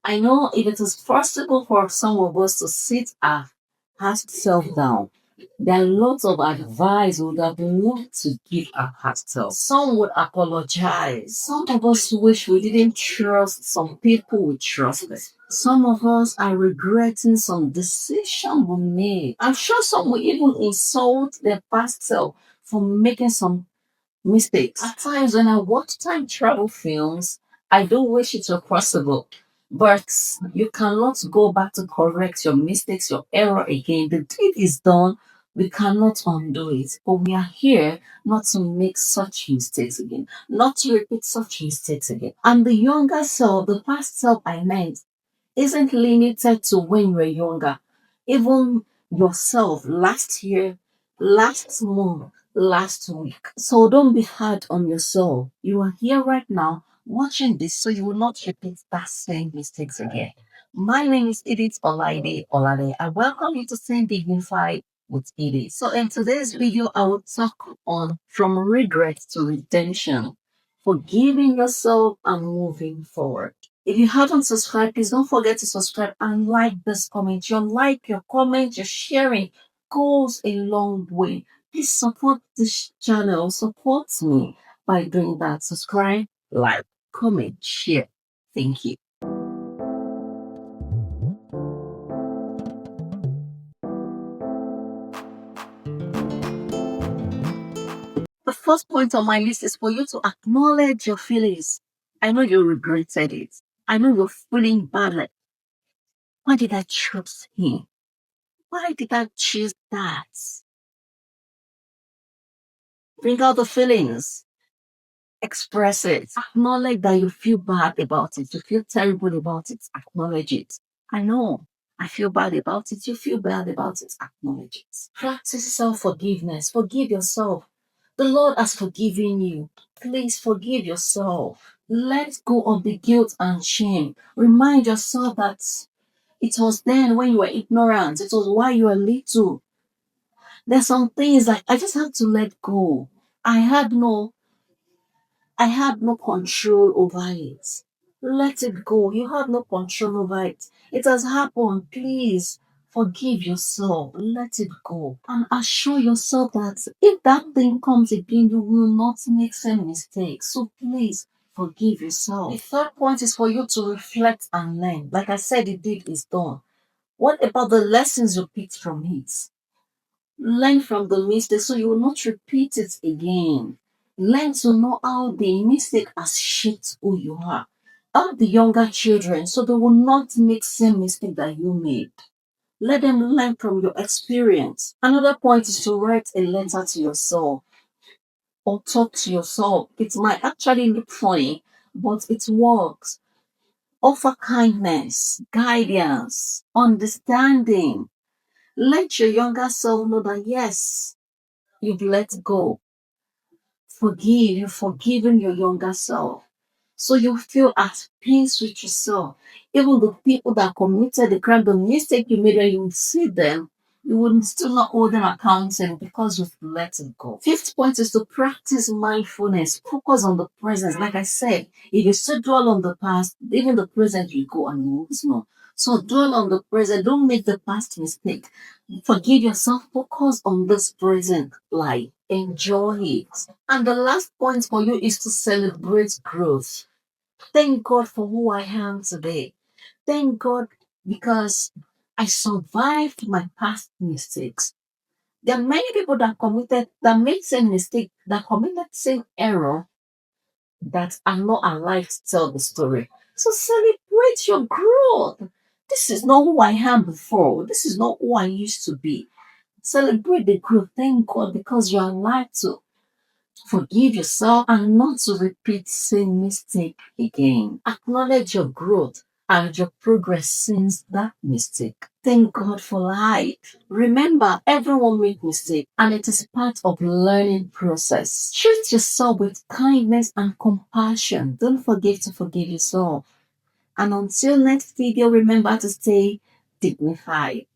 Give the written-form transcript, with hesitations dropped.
I know if it is possible for some of us to sit our past self down, there are lots of advice we would have loved to give our past self. Some would apologize. Some of us wish we didn't trust some people we trusted. Some of us are regretting some decision we made. I'm sure some will even insult their past self for making some mistakes. At times when I watch time travel films, I do wish it were possible. But you cannot go back to correct your mistakes, your error again. The deed is done. We cannot undo it. But we are here not to make such mistakes again, not to repeat such mistakes again. And the younger self, the past self I meant, isn't limited to when you were younger. Even yourself last year, last month, last week. So don't be hard on yourself. You are here right now watching this so you will not repeat that same mistakes again. My name is Edith Olaide Olade. I welcome you to Stay Dignified with Edith. So in today's video, I will talk on from regret to redemption, forgiving yourself and moving forward. If you haven't subscribed, please don't forget to subscribe and like this comment. Your like, your comment, your sharing goes a long way. Please support this channel, support me by doing that. Subscribe, like, comment, share. Thank you. The first point on my list is for you to acknowledge your feelings. I know you regretted it. I know you're feeling bad. Like, why did I choose him? Why did I choose that? Bring out the feelings. Express it. Acknowledge that you feel bad about it. You feel terrible about it. Acknowledge it. I know. I feel bad about it. You feel bad about it. Acknowledge it. Practice self-forgiveness. Forgive yourself. The Lord has forgiven you. Please forgive yourself. Let go of the guilt and shame. Remind yourself that it was then when you were ignorant. It was while you were little. There's some things like I just have to let go. I had no control over it. Let it go. You have no control over it. It has happened. Please forgive yourself. Let it go. And assure yourself that if that thing comes again, you will not make same mistakes. So please forgive yourself. The third point is for you to reflect and learn. Like I said, the deed is done. What about the lessons you picked from it? Learn from the mistake so you will not repeat it again. Learn to know how the mistake has shaped who you are. Help the younger children so they will not make same mistake that you made. Let them learn from your experience. Another point is to write a letter to yourself or talk to yourself. It might actually look funny, but it works. Offer kindness, guidance, understanding. Let your younger self know that yes, you've let go. Forgive, you've forgiven your younger self. So you feel at peace with yourself. Even the people that committed the crime, the mistake you made, when you would see them, you would still not hold them accountable because you've let it go. Fifth point is to practice mindfulness. Focus on the present. Like I said, if you still dwell on the past, even the present will go and you lose more. So dwell on the present. Don't make the past mistake. Forgive yourself. Focus on this present life. Enjoy it. And the last point for you is to celebrate growth. Thank God for who I am today. Thank God because I survived my past mistakes. There are many people that made same mistake, that committed same error, that are not alive to tell the story. So celebrate your growth. This is not who I am before. This is not who I used to be. Celebrate the growth. Thank God because you're alive to forgive yourself and not to repeat same mistake again. Acknowledge your growth and your progress since that mistake. Thank God for life. Remember, everyone makes mistakes and it is part of learning process. Treat yourself with kindness and compassion. Don't forget to forgive yourself. And until next video, remember to stay dignified.